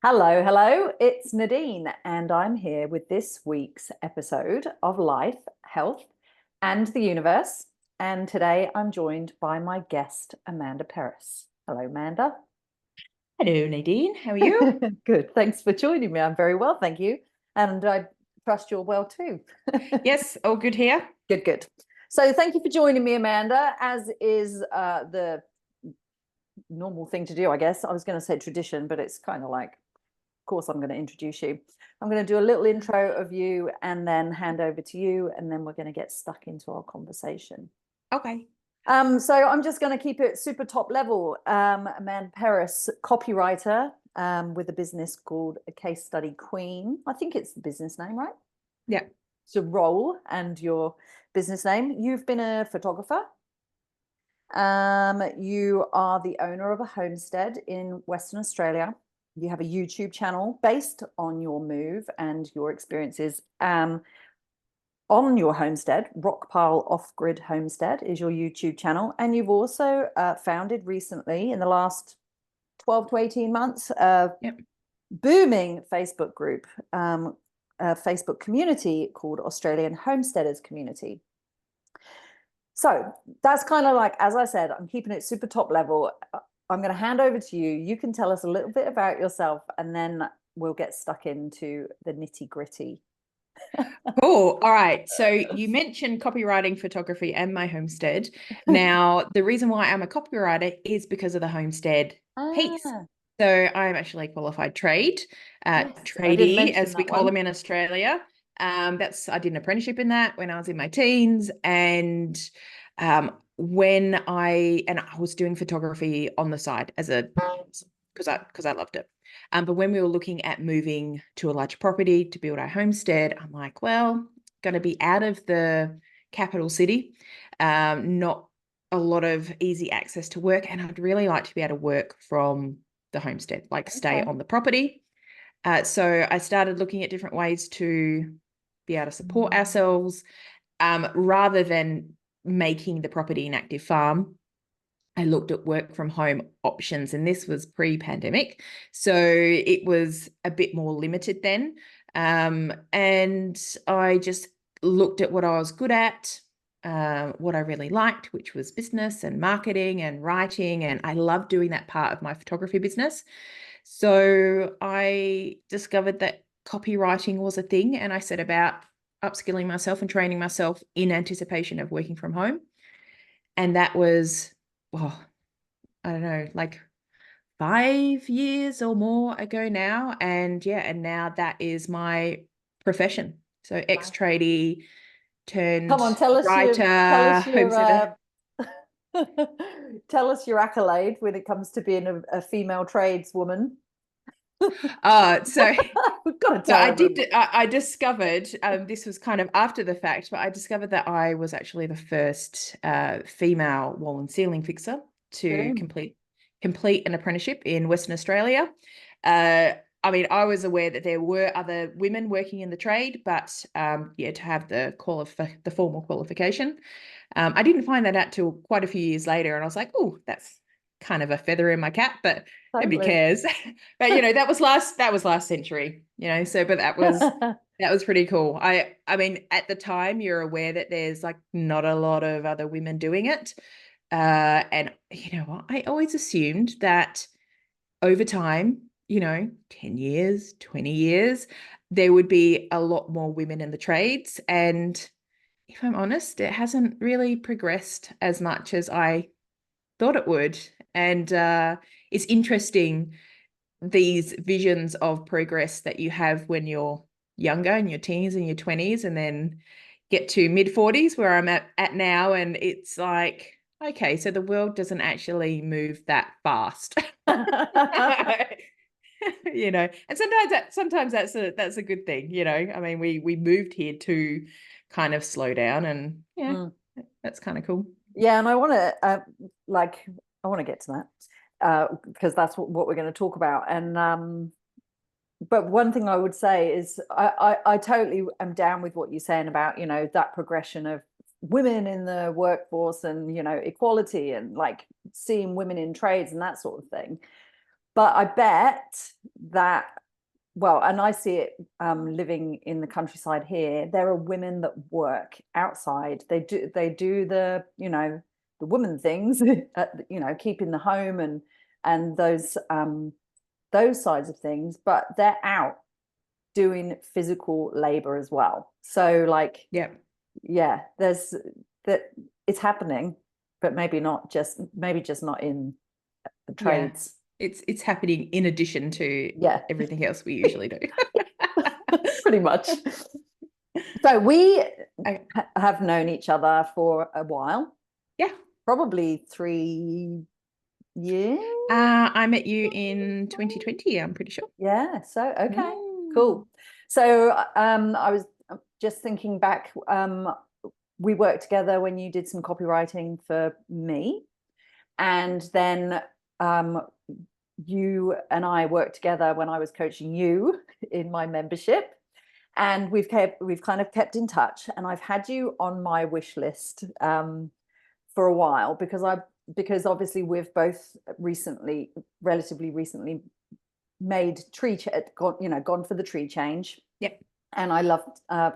Hello, hello. It's Nadine, and I'm here with this week's episode of Life, Health, and the Universe. And today I'm joined by my guest, Amanda Perris. Hello, Amanda. Hello, Nadine. How are you? Good. Thanks for joining me. I'm very well, thank you. And I trust you're well too. Yes, all good here. Good, good. So thank you for joining me, Amanda, as is the normal thing to do, I guess. I was going to say tradition, but it's kind of like course I'm going to introduce you. I'm going to do a little intro of you and then hand over to you, and then we're going to get stuck into our conversation. Okay. So I'm just going to keep it super top level. Amanda Perris, copywriter with a business called A Case Study Queen. I think it's the business name, right? Yeah. It's your role and your business name. You've been a photographer. You are the owner of a homestead in Western Australia. You have a YouTube channel based on your move and your experiences on your homestead. Rockpile Off-Grid Homestead is your YouTube channel. And you've also founded recently, in the last 12 to 18 months, a Yep. booming Facebook group, a Facebook community called Australian Homesteaders Community. So that's kind of like, as I said, I'm keeping it super top level. I'm going to hand over to you. You can tell us a little bit about yourself, and then we'll get stuck into the nitty gritty. Cool. All right. So you mentioned copywriting, photography, and my homestead. Now, the reason why I'm a copywriter is because of the homestead piece. Ah, So I'm actually a qualified trade, yes, I didn't tradie, mention as we that call one. them in Australia. I did an apprenticeship in that when I was in my teens, and I was doing photography on the side as a because I loved it. But when we were looking at moving to a larger property to build our homestead, I'm like, well, going to be out of the capital city, not a lot of easy access to work, and I'd really like to be able to work from the homestead, like stay Okay. on the property. So I started looking at different ways to be able to support ourselves, rather than making the property an active farm. I looked at work from home options, and this was pre-pandemic. So it was a bit more limited then. And I just looked at what I was good at, what I really liked, which was business and marketing and writing. And I love doing that part of my photography business. So I discovered that copywriting was a thing, and I set about upskilling myself and training myself in anticipation of working from home. And that was, well, I don't know, like 5 years or more ago now. And yeah, and now that is my profession. So Wow. ex-tradie Come on, turned tell writer, us your homesteader. tell us your accolade when it comes to being a female tradeswoman. So We've got to so tell everyone. I discovered, this was kind of after the fact, but I discovered that I was actually the first female wall and ceiling fixer to Boom. complete an apprenticeship in Western Australia. Uh, I mean, I was aware that there were other women working in the trade, but yeah, to have the formal qualification, I didn't find that out till quite a few years later, and I was like, oh, that's kind of a feather in my cap, but nobody Totally. cares. But that was last century, so but that was pretty cool. I mean, at the time, you're aware that there's like not a lot of other women doing it. And you know what? I always assumed that over time, 10 years, 20 years, there would be a lot more women in the trades. And if I'm honest, it hasn't really progressed as much as I thought it would. And it's interesting, these visions of progress that you have when you're younger, in your teens and your 20s, and then get to mid 40s where I'm at now, and it's like, okay, so the world doesn't actually move that fast. And sometimes that's a good thing. I mean, we moved here to kind of slow down, and yeah, Mm. that's kind of cool. Yeah, and I want to I want to get to that because that's what we're going to talk about. And but one thing I would say is I totally am down with what you're saying about that progression of women in the workforce and equality and like seeing women in trades and that sort of thing. But I bet that, well, and I see it living in the countryside here. There are women that work outside. They do the, the woman things, keeping the home and those sides of things, but they're out doing physical labor as well. So like, Yeah. yeah, there's that, it's happening, but maybe just not in the Yeah. trades. It's happening in addition to Yeah, everything else we usually do. pretty much. So we I, have known each other for a while, yeah. probably 3 years. I met you in 2020, I'm pretty sure. Yeah. So, okay, Mm. cool. So I was just thinking back. We worked together when you did some copywriting for me. And then you and I worked together when I was coaching you in my membership. And we've kind of kept in touch. And I've had you on my wish list for a while because obviously we've both relatively recently made gone for the tree change. Yep. And I love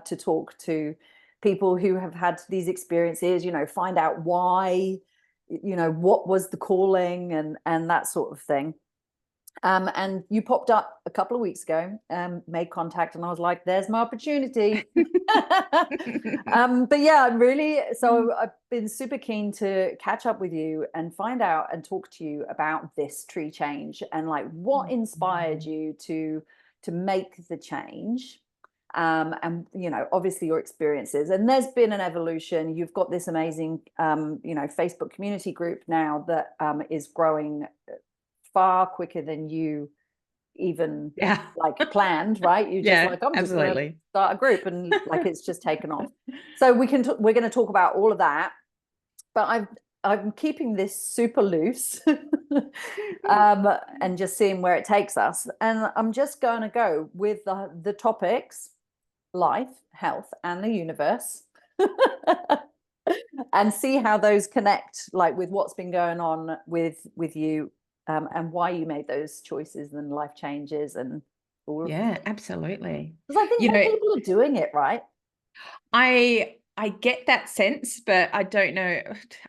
to talk to people who have had these experiences, find out why, what was the calling and that sort of thing. And you popped up a couple of weeks ago, made contact, and I was like, there's my opportunity. But yeah, so I've been super keen to catch up with you and find out and talk to you about this tree change and like what inspired you to make the change. And obviously your experiences, and there's been an evolution. You've got this amazing Facebook community group now that is growing far quicker than you even Yeah. like planned, right? You just Yeah, like, I'm just going to absolutely. start a group, and like it's just taken off. So we're going to talk about all of that, but I'm keeping this super loose and just seeing where it takes us. And I'm just going to go with the topics: life, health, and the universe. And see how those connect, like with what's been going on with you, and why you made those choices and life changes and all of the Yeah, things. absolutely. Because I think You more know, people are doing it, right? I get that sense, but I don't know.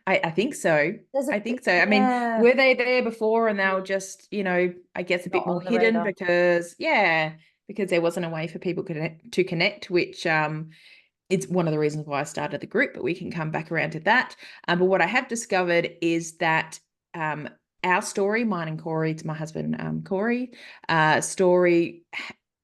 I think so. There's a I bit, think so. I mean, yeah, were they there before and they were just, I guess a not bit more on the hidden radar. because there wasn't a way for people to connect, which it's one of the reasons why I started the group, but we can come back around to that. But what I have discovered is that our story, mine and Corey, it's my husband, Corey, story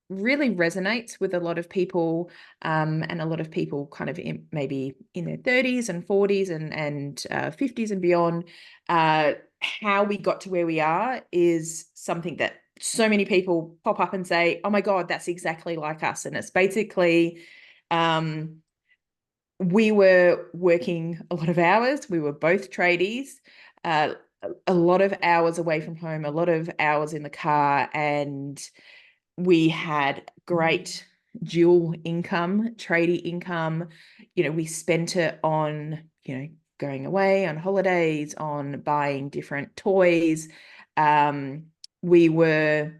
really resonates with a lot of people, and a lot of people kind of maybe in their 30s and 40s and 50s and beyond. How we got to where we are is something that so many people pop up and say, oh my God, that's exactly like us. And it's basically, we were working a lot of hours. We were both tradies, a lot of hours away from home, a lot of hours in the car, and we had great dual income, tradie income. We spent it on, going away on holidays, on buying different toys. We were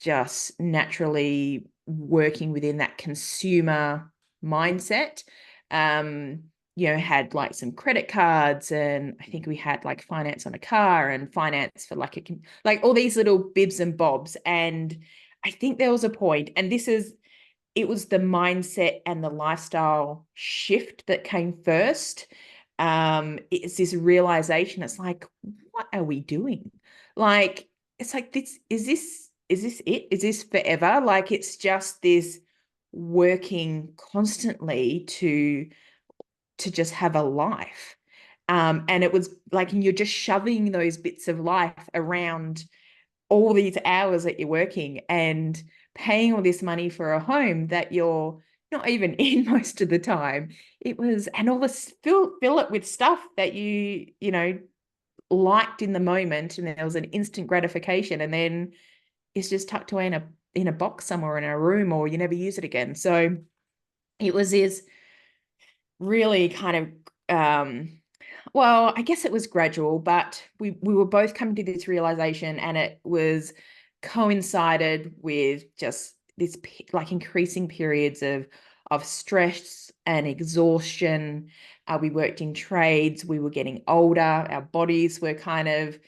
just naturally working within that consumer mindset. Had like some credit cards, and I think we had like finance on a car and finance for like all these little bibs and bobs. And I think there was a point, and it was the mindset and the lifestyle shift that came first. It's this realization. It's like, what are we doing? Like, it's like, is this it? Is this forever? Like, it's just this working constantly to just have a life. And it was like, and you're just shoving those bits of life around all these hours that you're working and paying all this money for a home that you're not even in most of the time. It was, and all this fill it with stuff that you liked in the moment, and there was an instant gratification, and then it's just tucked away in a box somewhere in a room, or you never use it again. So it was this really kind of well, I guess it was gradual, but we were both coming to this realization, and it was coincided with just this like increasing periods of stress and exhaustion. We worked in trades, we were getting older, our bodies were kind of,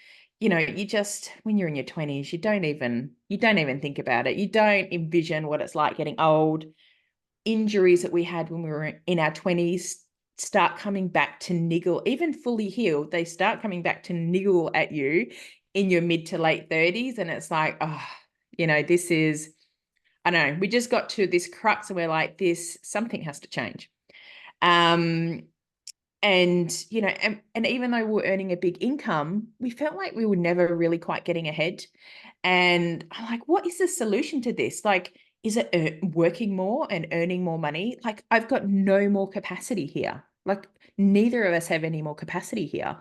you just, when you're in your 20s, you don't even think about it. You don't envision what it's like getting old. Injuries that we had when we were in our 20s start coming back to niggle, even fully healed, they start coming back to niggle at you in your mid to late 30s. And it's like, oh, this is, I don't know, we just got to this crux and we're like, something has to change. And and even though we're earning a big income, we felt like we were never really quite getting ahead. And I'm like, what is the solution to this? Like, is it working more and earning more money? Like, I've got no more capacity here. Like, neither of us have any more capacity here.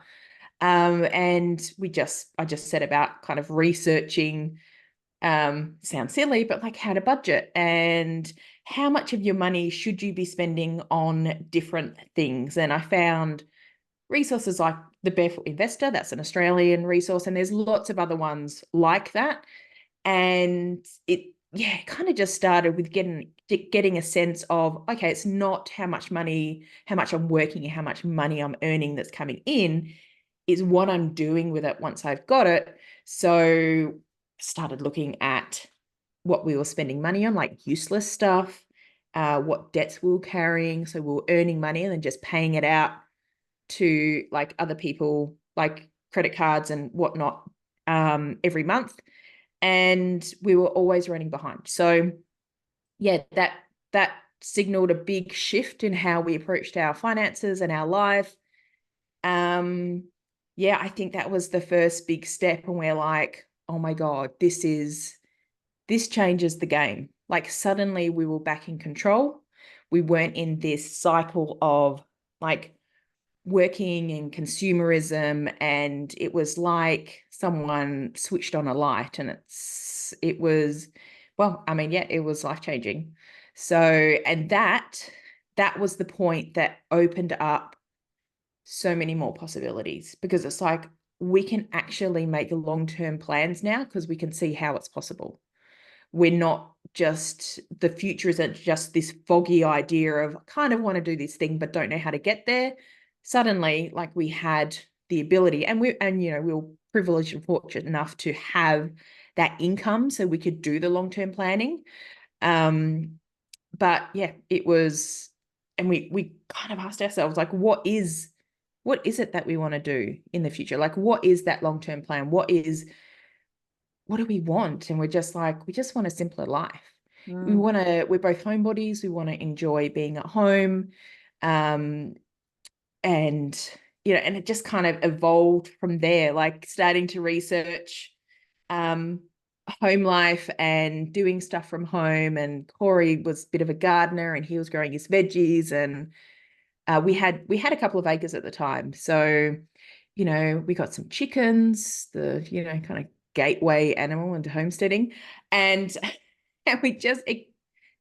And I just set about kind of researching, sounds silly, but like how to budget and how much of your money should you be spending on different things. And I found resources like the Barefoot Investor, that's an Australian resource, and there's lots of other ones like that. And it kind of just started with getting a sense of, okay, it's not how much I'm working and how much money I'm earning that's coming in, is what I'm doing with it once I've got it. So started looking at what we were spending money on, like useless stuff, what debts we were carrying. So we were earning money and then just paying it out to like other people, like credit cards and whatnot, every month. And we were always running behind. So yeah, that signaled a big shift in how we approached our finances and our life. I think that was the first big step. And we're like, oh my God, this changes the game. Like suddenly we were back in control. We weren't in this cycle of like working in consumerism, and it was like someone switched on a light, and it was life-changing. So, and that was the point that opened up so many more possibilities, because it's like we can actually make long-term plans now because we can see how it's possible. We're not just, the future isn't just this foggy idea of kind of want to do this thing but don't know how to get there. Suddenly, like, we had the ability, and we were privileged and fortunate enough to have that income so we could do the long-term planning. But yeah, it was, and we kind of asked ourselves, like, what is it that we want to do in the future? Like, what is that long-term plan? What do we want? And we're just like, we just want a simpler life. We're both homebodies. We want to enjoy being at home. And, and it just kind of evolved from there, like starting to research, home life and doing stuff from home. And Corey was a bit of a gardener and he was growing his veggies, and we had a couple of acres at the time. So, we got some chickens, the, kind of gateway animal into homesteading. And, and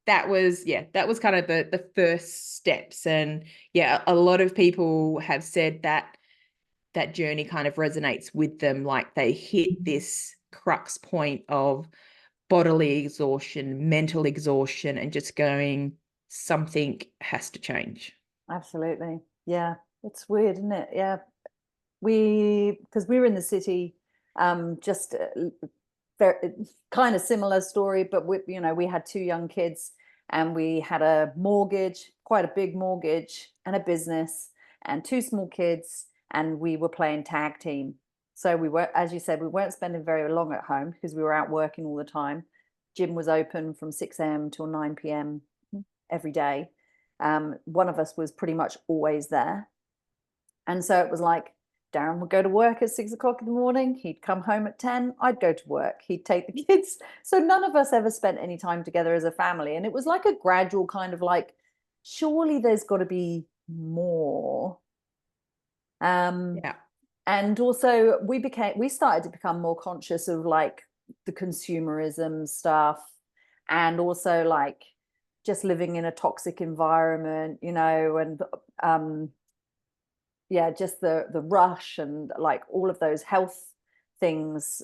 that was kind of the first steps. And yeah, a lot of people have said that that journey kind of resonates with them. Like they hit this crux point of bodily exhaustion, mental exhaustion, and just going, something has to change. Absolutely. Yeah. It's weird, isn't it? Yeah. Because we were in the city, just very, kind of similar story, but we had two young kids and we had a mortgage, quite a big mortgage, and a business and two small kids, and we were playing tag team. So we were, as you said, we weren't spending very long at home because we were out working all the time. Gym was open from 6 a.m. till 9 p.m. every day. One of us was pretty much always there. And so it was like, Darren would go to work at 6 o'clock in the morning. He'd come home at 10. I'd go to work. He'd take the kids. So none of us ever spent any time together as a family. And it was like a gradual kind of like, surely there's got to be more. Yeah. And also we started to become more conscious of like the consumerism stuff, and also like just living in a toxic environment, and just the rush and like all of those health things,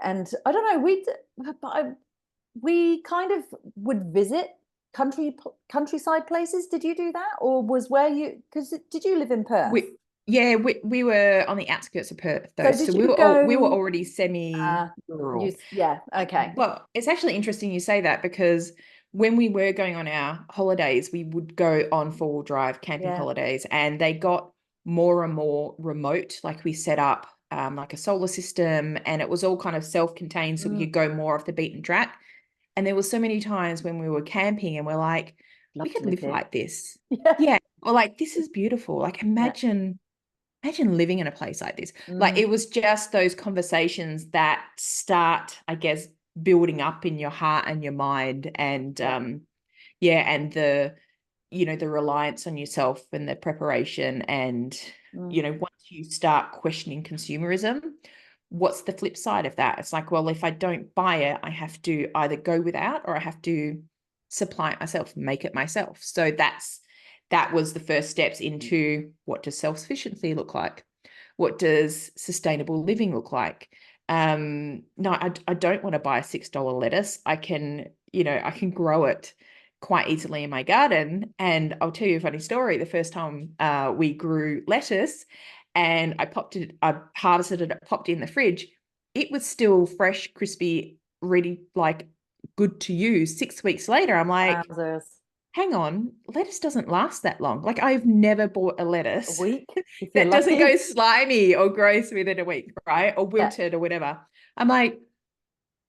and I don't know, we kind of would visit countryside places. Did you do that, or was where you? Because did you live in Perth? We were on the outskirts of Perth though, So did so you we were go? already semi-rural. Yeah. Okay. Well, it's actually interesting you say that, because when we were going on our holidays, we would go on 4-wheel drive camping Yeah. holidays, and they got more and more remote. Like we set up like a solar system, and it was all kind of self-contained, so we could go more off the beaten track. And there were so many times when we were camping and we're like, Love we to could live live here. like this. Yeah. Yeah. Or like, this is beautiful. Like, imagine living in a place like this. Like, it was just those conversations that start, I guess, building up in your heart and your mind. And and the reliance on yourself and the preparation. And once you start questioning consumerism, what's the flip side of that? It's like, well, if I don't buy it, I have to either go without, or I have to supply it myself, make it myself. So that was the first steps into, what does self-sufficiency look like? What does sustainable living look like? No, I don't want to buy a $6 lettuce. I can grow it quite easily in my garden. And I'll tell you a funny story. The first time we grew lettuce, and I harvested it, popped it in the fridge, it was still fresh, crispy, ready, like good to use. 6 weeks later, I'm like, Wowzers. hang on, lettuce doesn't last that long. Like, I've never bought a A lettuce week, if you're that doesn't lucky. go slimy or gross within a week, right? Or Yeah. wilted or whatever. I'm like,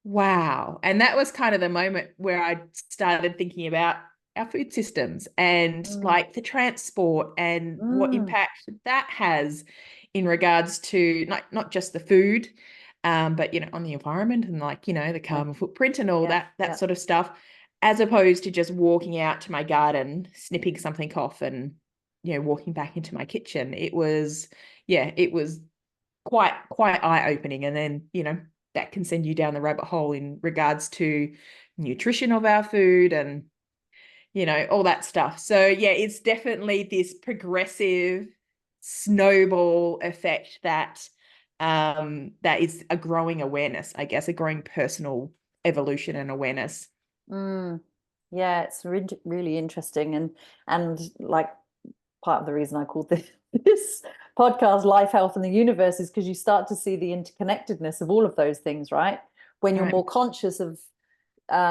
wow. And that was kind of the moment where I started thinking about our food systems, and like the transport, and what impact that has in regards to not just the food, but on the environment, and like the carbon footprint and all that sort of stuff, as opposed to just walking out to my garden, snipping something off, and walking back into my kitchen. It was quite eye-opening. And then that can send you down the rabbit hole in regards to nutrition of our food, and all that stuff. So yeah, it's definitely this progressive snowball effect that is a growing awareness, I guess, a growing personal evolution and awareness. Yeah, it's really interesting, and like part of the reason I called this podcast "Life, Health, and the Universe" is because you start to see the interconnectedness of all of those things, right? When you're Right. more conscious of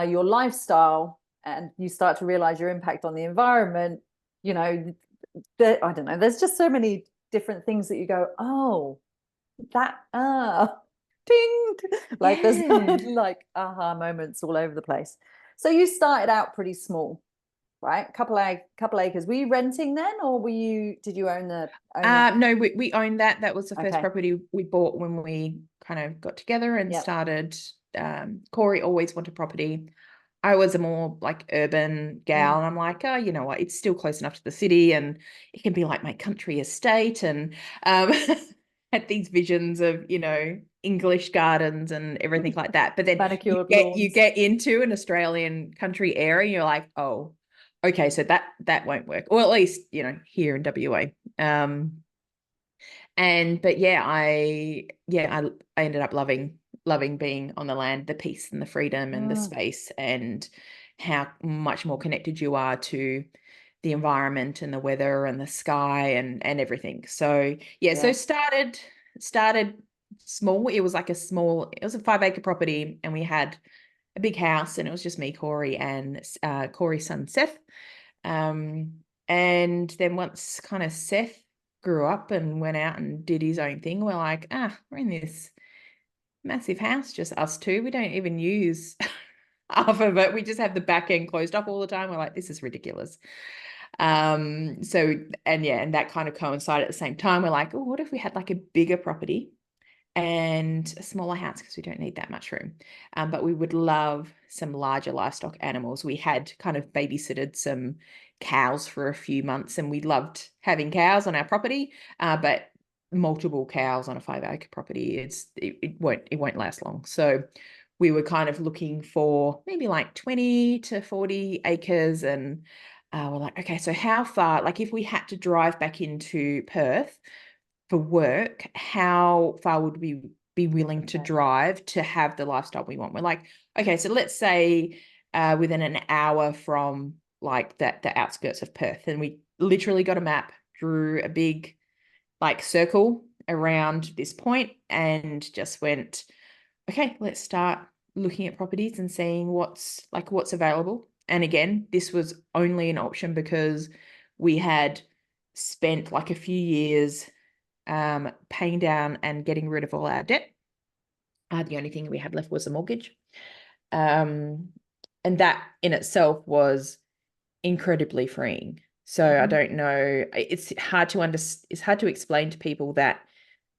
your lifestyle, and you start to realize your impact on the environment, I don't know, there's just so many different things that you go, oh, that ding, like there's Yeah. like aha moments all over the place. So you started out pretty small, right? Couple acres. Were you renting then, or did you own the No, we owned that. That was the first Okay. property we bought when we kind of got together and Yep. started. Corey always wanted property. I was a more like urban gal, and I'm like, oh, you know what? It's still close enough to the city, and it can be like my country estate. And had these visions of English gardens and everything like that. But then Manicured you lawns. get into an Australian country area, and you're like, oh, okay, so that won't work, or at least here in WA. But yeah, I ended up loving being on the land, the peace and the freedom and the space, and how much more connected you are to the environment and the weather and the sky and everything. So yeah, so started small. It was a 5-acre property, and we had a big house, and it was just me, Corey, and Corey's son Seth. And then once kind of Seth grew up and went out and did his own thing, we're like, we're in this massive house, just us two. We don't even use half of it. We just have the back end closed up all the time. We're like, this is ridiculous. And that kind of coincided at the same time. We're like, oh, what if we had like a bigger property and a smaller house, because we don't need that much room. But we would love some larger livestock animals. We had kind of babysitted some cows for a few months, and we loved having cows on our property, but multiple cows on a 5-acre property, it won't last long. So we were kind of looking for maybe like 20 to 40 acres, and we're like, okay, so how far, like if we had to drive back into Perth for work, how far would we be willing to drive to have the lifestyle we want. We're like, okay, so let's say within an hour from like the outskirts of Perth, and we literally got a map, drew a big like circle around this point, and just went, okay, let's start looking at properties and seeing what's available. And again, this was only an option because we had spent like a few years paying down and getting rid of all our debt. The only thing we had left was a mortgage. And that in itself was incredibly freeing. So I don't know, it's hard to explain to people that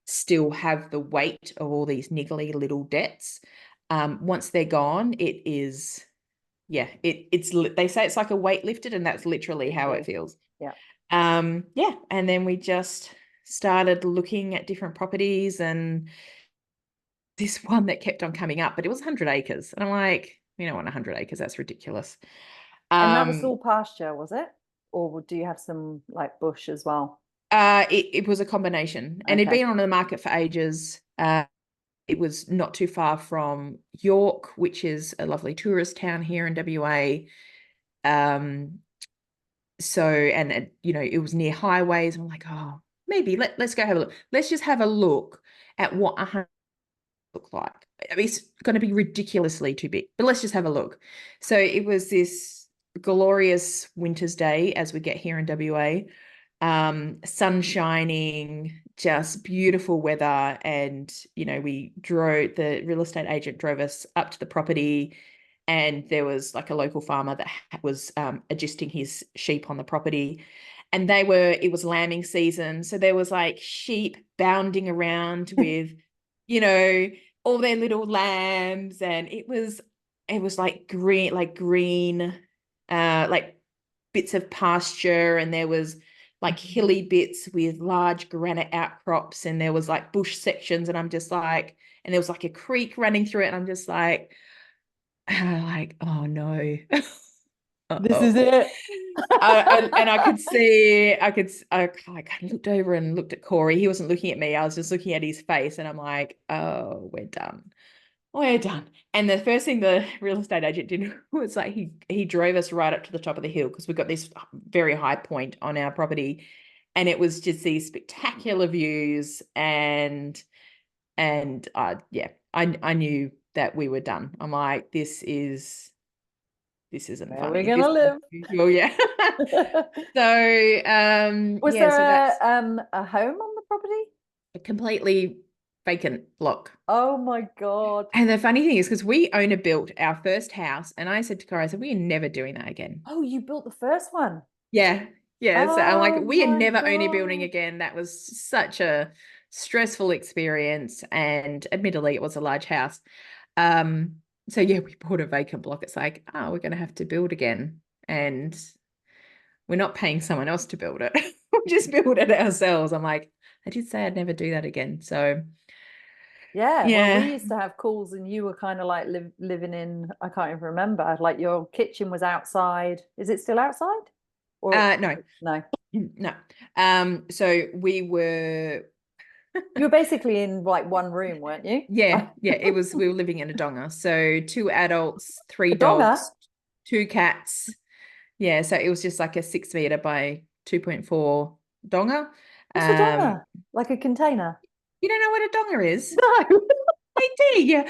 still have the weight of all these niggly little debts. Once they're gone, it is, yeah, it's they say it's like a weight lifted, and that's literally how it feels. Yeah. Yeah. And then we just started looking at different properties, and this one that kept on coming up, but it was 100 acres. And I'm like, we don't want 100 acres. That's ridiculous. And that was all pasture, was it? Or do you have some like bush as well? It was a combination, and it'd been on the market for ages. It was not too far from York, which is a lovely tourist town here in WA. So, and you know, it was near highways. I'm like, oh, maybe let's go have a look. Let's just have a look at what 100 look like. I mean, it's going to be ridiculously too big, but let's just have a look. So it was this glorious winter's day, as we get here in WA. Sun shining, just beautiful weather. And, you know, the real estate agent drove us up to the property, and there was like a local farmer that was adjusting his sheep on the property. And it was lambing season. So there was like sheep bounding around with, you know, all their little lambs. And it was like green, like bits of pasture. And there was like hilly bits with large granite outcrops, and there was like bush sections, and I'm just like, and there was like a creek running through it, and I'm just like, oh no. This is it. And I could see, I looked over and looked at Corey. He wasn't looking at me. I was just looking at his face, and I'm like, oh, we're done. We're done. And the first thing the real estate agent did was like he drove us right up to the top of the hill, because we've got this very high point on our property, and it was just these spectacular views. And yeah, I knew that we were done. I'm like, this isn't Where funny. we're gonna live. Oh yeah. So Was yeah, there so that's a home on the property? a completely vacant block. Oh my God. And the funny thing is, because we owner built our first house, and I said to Corey, I said, we're never doing that again. Oh, you built the first one. Yeah. Yeah. So I'm like, Oh we are my never owner building God. again. That was such a stressful experience. And admittedly, it was a large house. So yeah, we bought a vacant block. It's like, oh, we're going to have to build again. And we're not paying someone else to build it. We'll just build it ourselves. I'm like, I did say I'd never do that again. So Yeah, well, we yeah. used to have calls, and you were kind of like living in, I can't even remember, like your kitchen was outside. Is it still outside? Or No. no? No. So we were You were basically in like one room, weren't you? yeah, we were living in a donga. So 2 adults, 3 A donga? dogs, 2 cats. Yeah, so it was just like a 6 meter by 2.4 donga. What's a donga? Like a container? You don't know what a donga is? No. I do, yeah.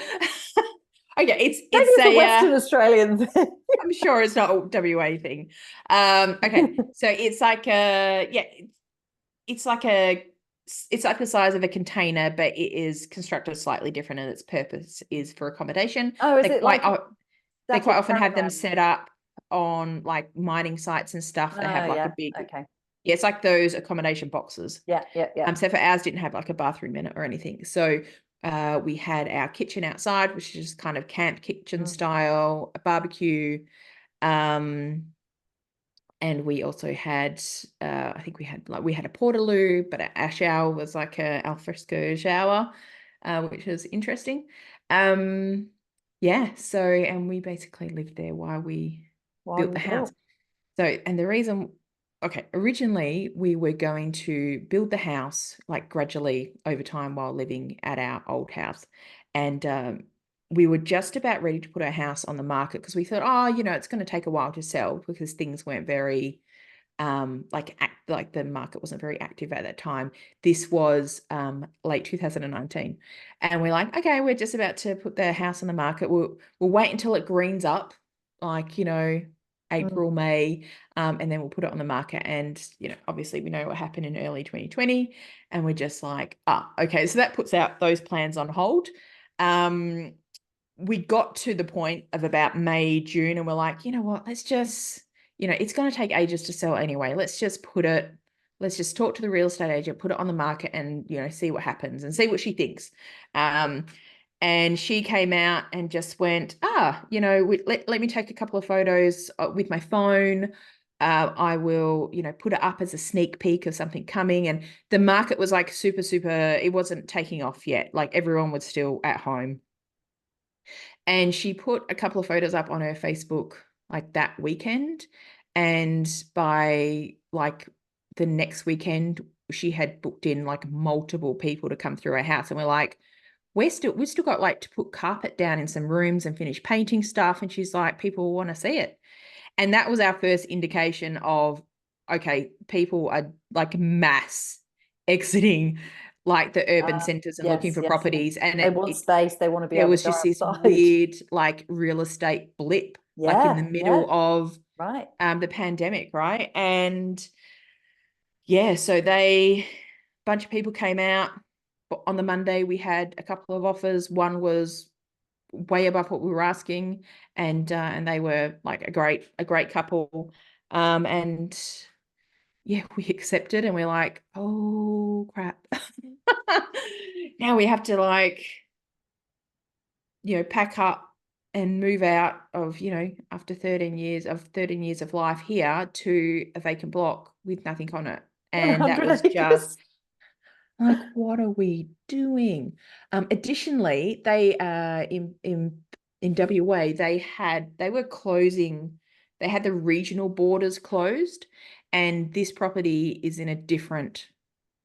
Okay, Maybe it's it's a a Western Australian thing. I'm sure it's not a WA thing. Okay, so it's like it's like the size of a container, but it is constructed slightly different, and its purpose is for accommodation. Oh, is it like They quite often have them caravan? set up on like mining sites and stuff. They have Oh, like yeah. a big, Okay. yeah, it's like those accommodation boxes. Yeah, yeah, yeah. So for ours didn't have like a bathroom in it or anything. So we had our kitchen outside, which is just kind of camp kitchen style, a barbecue. And we also had, I think we had a portaloo, but our shower was like a alfresco shower, which was interesting. Yeah, so, and we basically lived there while we built the house. So, and the reason okay, originally we were going to build the house like gradually over time while living at our old house. And we were just about ready to put our house on the market because we thought, oh, it's going to take a while to sell because things weren't very like the market wasn't very active at that time. This was late 2019, and we're like, okay, we're just about to put the house on the market. We'll wait until it greens up, like April, May, and then we'll put it on the market. And obviously we know what happened in early 2020, and we're just like, okay, so that puts out those plans on hold. We got to the point of about May, June, and we're like, you know what, let's just, it's going to take ages to sell anyway. Let's just talk to the real estate agent, put it on the market, and, see what happens and see what she thinks. And she came out and just went, let me take a couple of photos with my phone. I will, put it up as a sneak peek of something coming. And the market was like super, it wasn't taking off yet. Like everyone was still at home. And she put a couple of photos up on her Facebook like that weekend. And by like the next weekend, she had booked in like multiple people to come through her house. And we're like, we've still got like to put carpet down in some rooms and finish painting stuff. And she's like, people want to see it. And that was our first indication of, okay, people are like mass exiting like the urban centers and looking Yes, for yes. properties. And They want space. They want to be there able to was go just this outside. weird like real estate blip, like in the middle of right. the pandemic, right? And yeah, so a bunch of people came out. On the Monday, we had a couple of offers. One was way above what we were asking, and they were like a great couple. And yeah, we accepted, and we're like, oh crap. Now we have to like, pack up and move out of, after 13 years of life here to a vacant block with nothing on it. And that 100 was acres. just like, what are we doing? Additionally, they in WA, they were closing, they had the regional borders closed, and this property is in a different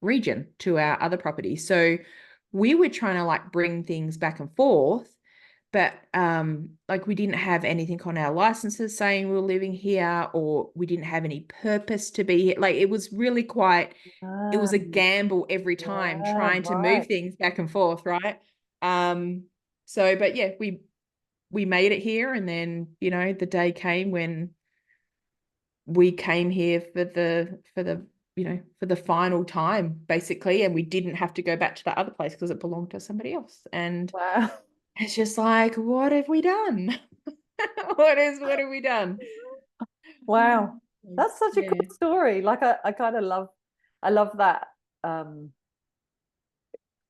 region to our other property. So we were trying to like bring things back and forth, but like we didn't have anything on our licenses saying we were living here, or we didn't have any purpose to be here. Like it was really quite, it was a gamble every time trying to move things back and forth, right? So but yeah, we made it here, and then the day came when we came here for the for the final time basically, and we didn't have to go back to the other place because it belonged to somebody else. And Wow. it's just like, what have we done? what have we done? Wow. That's such a Yeah. cool story. Like I kind of I love that. Um,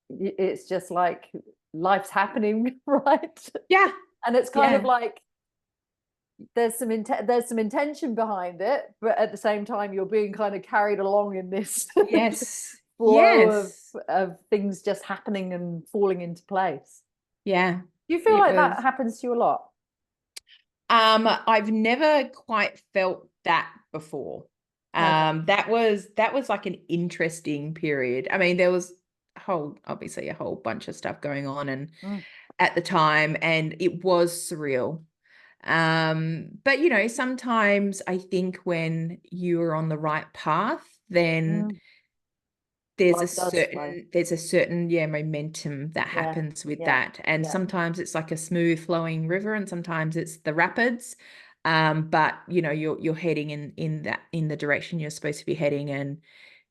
it's just like life's happening, right? Yeah. And it's kind of Yeah. like there's some intention behind it, but at the same time you're being kind of carried along in this Yes. flow Yes. of things just happening and falling into place. Yeah. Do you feel It like that was. happens to you a lot? I've never quite felt that before. Okay. That was like an interesting period. I mean, there was obviously a whole bunch of stuff going on and Mm, at the time, and it was surreal. But sometimes I think when you're on the right path, then mm. there's a Life does flow. certain momentum that Yeah, happens with yeah, that, and yeah. sometimes it's like a smooth flowing river, and sometimes it's the rapids. But you're heading in the direction you're supposed to be heading, and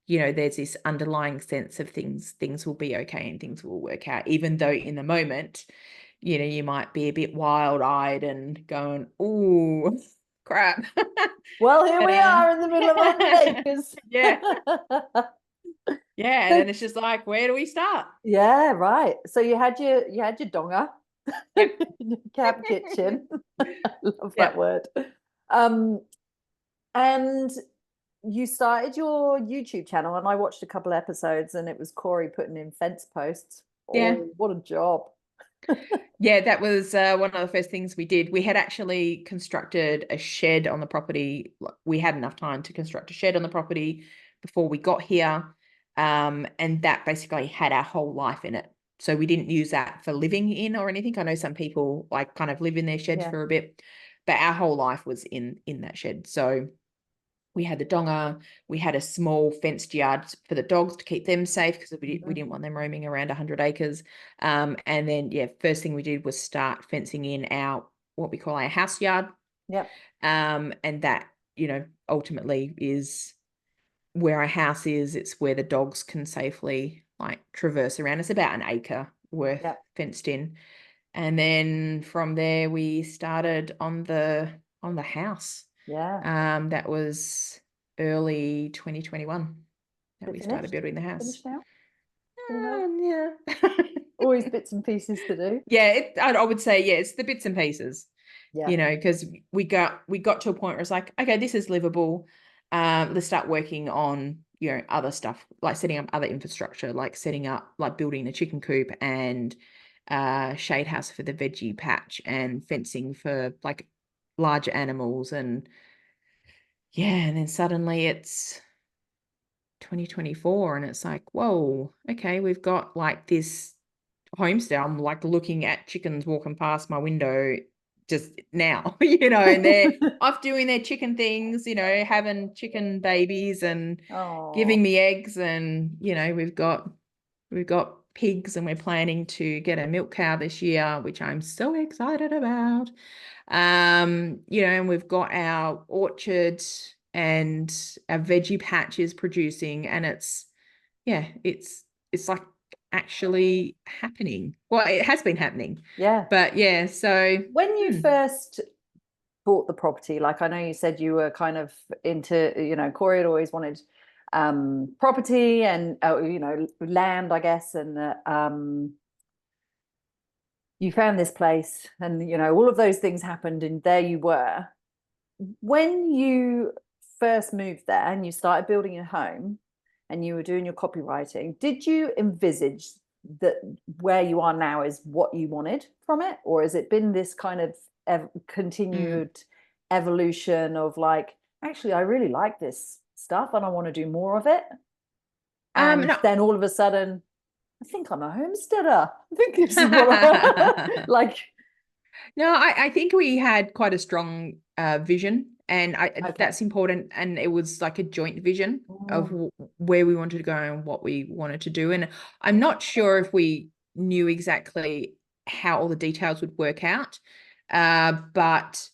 there's this underlying sense of things will be okay and things will work out, even though in the moment you might be a bit wild-eyed and going, oh crap. Well, here But we are in the middle of 100 acres. yeah. Yeah, and then it's just like, where do we start? Yeah, right. So you had your donga, Yep. your cab kitchen. I love that Yep. word. Um, and you started your YouTube channel, and I watched a couple episodes, and it was Corey putting in fence posts. Yeah. Oh, what a job! Yeah, that was one of the first things we did. We had actually constructed a shed on the property. We had enough time to construct a shed on the property before we got here. And that basically had our whole life in it. So we didn't use that for living in or anything. I know some people like kind of live in their sheds Yeah. for a bit, but our whole life was in that shed. So we had the donga, we had a small fenced yard for the dogs to keep them safe because we didn't want them roaming around 100 acres. And then, yeah, first thing we did was start fencing in our, what we call our house yard. Yep. And that, ultimately is where our house is. It's where the dogs can safely like traverse around. It's about an acre worth Yep. fenced in. And then from there we started on the house. Yeah. That was early 2021 that Is we it started finished? building the house. Finished now? Pretty much. Yeah. Always bits and pieces to do. Yeah, I would say, yeah, it's the bits and pieces, Yeah. because we got to a point where it's like, okay, this is livable. Let's start working on, other stuff, like setting up other infrastructure, like setting up, like building a chicken coop and shade house for the veggie patch and fencing for like larger animals. And yeah, and then suddenly it's 2024 and it's like, whoa, okay, we've got like this homestead. I'm like looking at chickens walking past my window just now, and they're off doing their chicken things, having chicken babies and Oh. giving me eggs. And, we've got pigs and we're planning to get a milk cow this year, which I'm so excited about. And we've got our orchard and our veggie patch is producing, and it's like actually happening. Well, it has been happening. Yeah. But yeah, so When you first bought the property, like I know you said you were kind of into, Corey had always wanted property and land, I guess, and you found this place and all of those things happened and there you were. When you first moved there and you started building your home and you were doing your copywriting, did you envisage that where you are now is what you wanted from it, or has it been this kind of continued evolution of like, actually I really like this stuff and I want to do more of it, and no. then all of a sudden I think I'm a homesteader, I think this is what I like. No, I think we had quite a strong vision, and Okay. that's important. And it was like a joint vision of where we wanted to go and what we wanted to do. And I'm not sure if we knew exactly how all the details would work out, but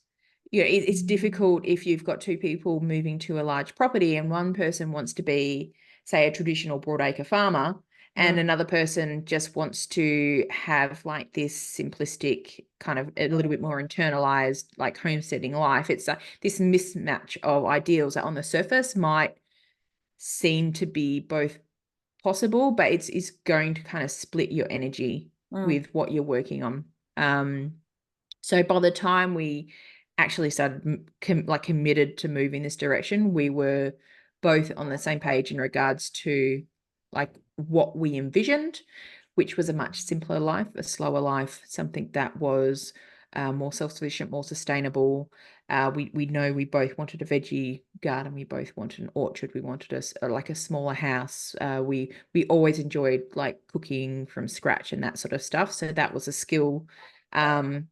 it's difficult if you've got two people moving to a large property and one person wants to be, say, a traditional broadacre farmer, and another person just wants to have like this simplistic kind of a little bit more internalized like homesteading life. It's this mismatch of ideals that on the surface might seem to be both possible, but it's going to kind of split your energy with what you're working on. So by the time we actually started committed to move in this direction, we were both on the same page in regards to like what we envisioned, which was a much simpler life, a slower life, something that was more self-sufficient, more sustainable. We know we both wanted a veggie garden, we both wanted an orchard, we wanted a smaller house. We always enjoyed like cooking from scratch and that sort of stuff. So that was a skill that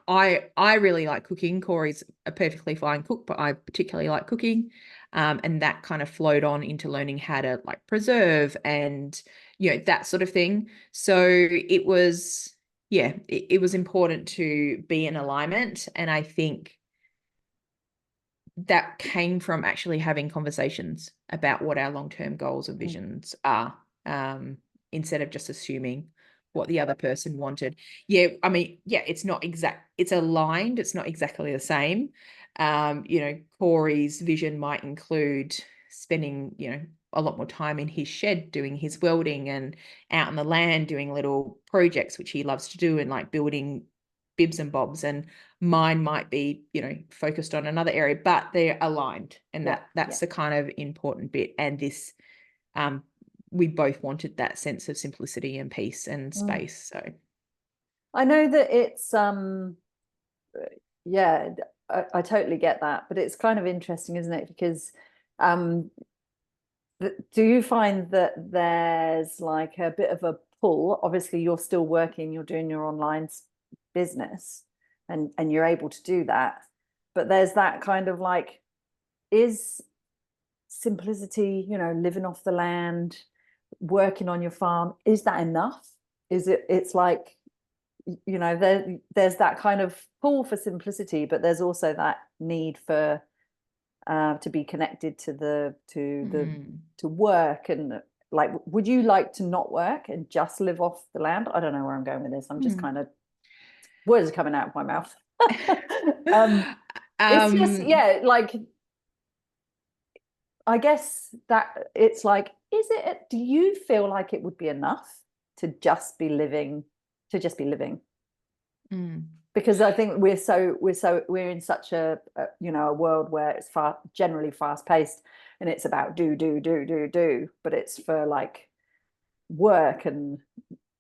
I really like cooking. Corey's a perfectly fine cook, but I particularly like cooking. And that kind of flowed on into learning how to like preserve and, that sort of thing. So it was, it was important to be in alignment. And I think that came from actually having conversations about what our long-term goals and visions are, instead of just assuming what the other person wanted. Yeah, I mean, it's not exact, it's aligned, it's not exactly the same. Corey's vision might include spending, a lot more time in his shed doing his welding and out on the land doing little projects, which he loves to do, and like building bibs and bobs. And mine might be, focused on another area, but they're aligned. And that's the kind of important bit. And this we both wanted that sense of simplicity and peace and Mm. space. So I know that it's yeah, I totally get that, but it's kind of interesting, isn't it? Because um do you find that there's like a bit of a pull? Obviously, you're still working, you're doing your online business, and you're able to do that, but there's that kind of like, is simplicity, living off the land, working on your farm, is that enough? It's like, there's that kind of pull for simplicity, but there's also that need for to be connected to work. And like, would you like to not work and just live off the land? I don't know where I'm going with this. I'm just kind of, words are coming out of my mouth. It's just, yeah, like, I guess that it's like, do you feel like it would be enough to just be living, because I think we're in such a world where it's generally fast paced, and it's about do, but it's for like work and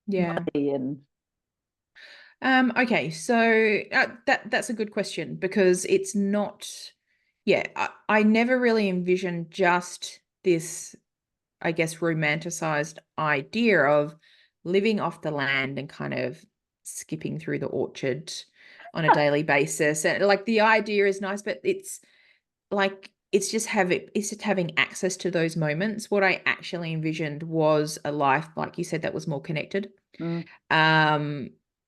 yeah. money and Okay, so that's a good question, because it's not, yeah, I never really envisioned just this, I guess, romanticized idea of living off the land and kind of skipping through the orchard on a daily basis. And like, the idea is nice, but it's like, it's just having access to those moments. What I actually envisioned was a life, like you said, that was more connected. mm,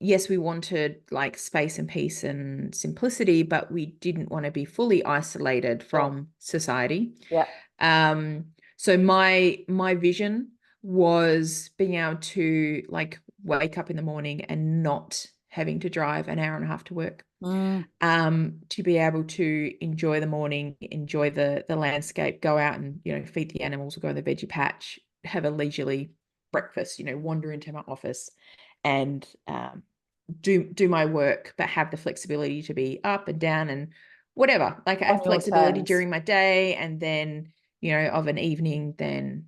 Yes, we wanted like space and peace and simplicity, but we didn't want to be fully isolated from society. yeah. So my vision was being able to like wake up in the morning and not having to drive an hour and a half to work. To be able to enjoy the morning, enjoy the landscape, go out and, feed the animals or go to the veggie patch, have a leisurely breakfast, wander into my office and do my work, but have the flexibility to be up and down and whatever. Like, I have flexibility during my day, and then, of an evening, then,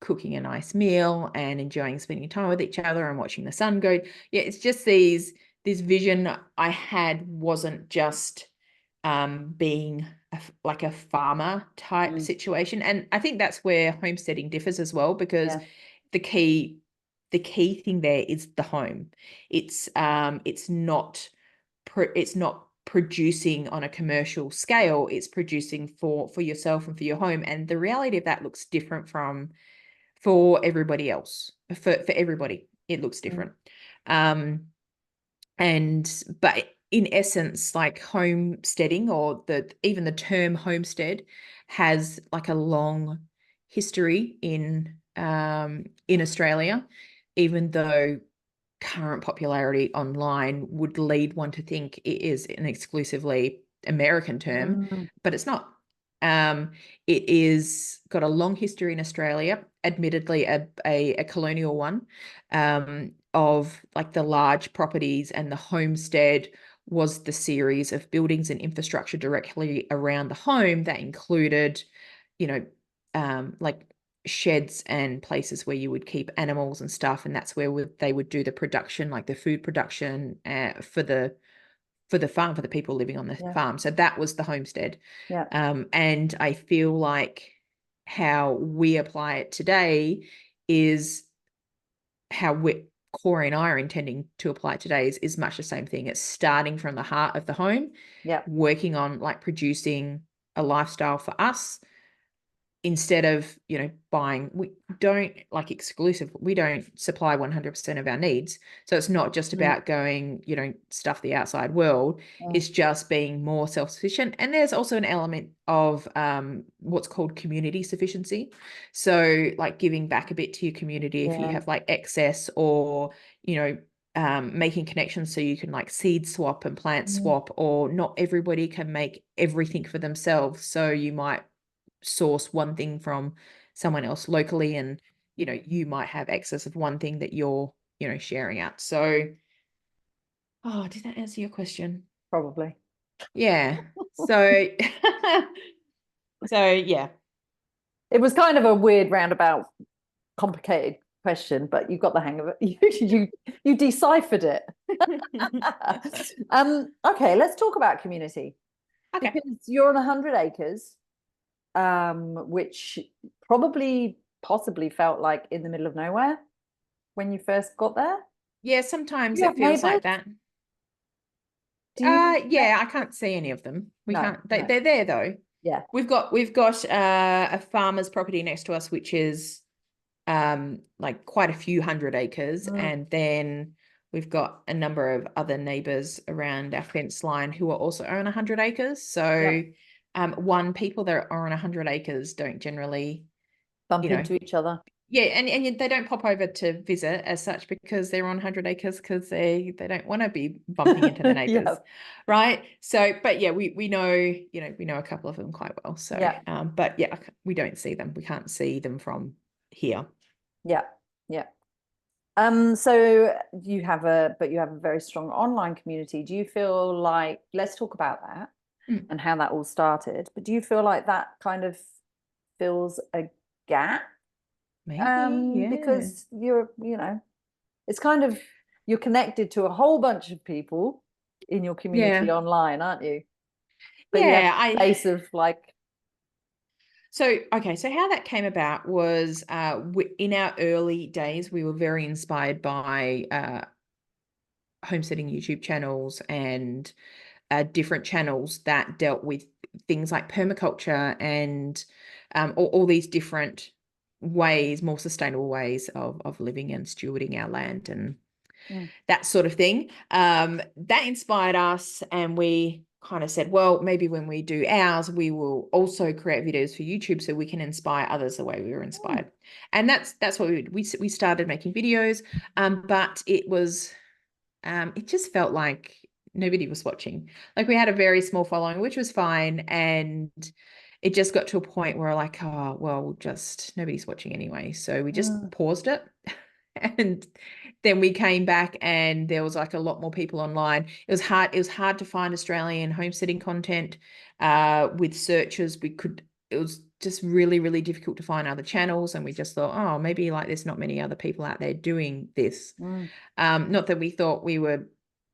cooking a nice meal and enjoying spending time with each other and watching the sun go. Yeah, it's just this vision I had wasn't just being like a farmer type situation. And I think that's where homesteading differs as well, because the key thing there is the home. It's not producing on a commercial scale. It's producing for yourself and for your home. And the reality of that looks different for everybody else. For everybody, it looks different. But in essence, like, homesteading, or even the term homestead, has like a long history in Australia, even though current popularity online would lead one to think it is an exclusively American term, but it's not. It is got a long history in Australia, admittedly a colonial one, of like the large properties, and the homestead was the series of buildings and infrastructure directly around the home that included, like sheds and places where you would keep animals and stuff, and that's where they would do the production, like the food production for the farm, for the people living on the farm. So that was the homestead. And I feel like how we apply it today is how Corey and I are intending to apply it today is much the same thing. It's starting from the heart of the home, working on like producing a lifestyle for us, instead of, buying. We don't we don't supply 100% of our needs. So it's not just about going, stuff the outside world. It's just being more self-sufficient. And there's also an element of what's called community sufficiency. So like giving back a bit to your community if you have like excess, or, making connections so you can like seed swap and plant swap, or not everybody can make everything for themselves. So you might source one thing from someone else locally, and you might have excess of one thing that you're sharing out. So did that answer your question? Probably. Yeah. So so yeah. It was kind of a weird roundabout, complicated question, but you got the hang of it. You deciphered it. Okay, let's talk about community Okay. because you're on 100 acres, which probably possibly felt like in the middle of nowhere when you first got there. Yeah, Do sometimes you it have feels neighbors? like that. Do you? Yeah, I can't see any of them. We No, can't. no. They're there though. Yeah. We've got a farmer's property next to us, which is like quite a few hundred acres, Mm, and then we've got a number of other neighbors around our fence line who are also own 100 acres. yeah. So people that are on 100 acres don't generally, Bump you know, into each other. yeah, and they don't pop over to visit as such because they're on 100 acres because they don't want to be bumping into the neighbors, Yeah. right? So, but yeah, we know, we know a couple of them quite well. So, Yeah. but yeah, we don't see them. We can't see them from here. Yeah. Yeah. So but you have a very strong online community. Do you feel like, let's talk about that Mm, and how that all started, but do you feel like that kind of fills a gap? maybe, yeah. Because it's kind of, you're connected to a whole bunch of people in your community Yeah. online, aren't you? But you have Yeah, a space of like, so okay, so how that came about was in our early days, we were very inspired by homesteading YouTube channels and different channels that dealt with things like permaculture and all these different ways, more sustainable ways of living and stewarding our land and mm, that sort of thing. That inspired us, and we kind of said, well, maybe when we do ours, we will also create videos for YouTube so we can inspire others the way we were mm, inspired. And that's what we did. We started making videos, but it just felt like nobody was watching. Like we had a very small following, which was fine. And it just got to a point where like, oh, well, just nobody's watching anyway. So we just mm, paused it. And then we came back and there was like a lot more people online. It was hard to find Australian homesteading content with searches. It was just really, really difficult to find other channels. And we just thought, oh, maybe like there's not many other people out there doing this. mm, Not that we thought we were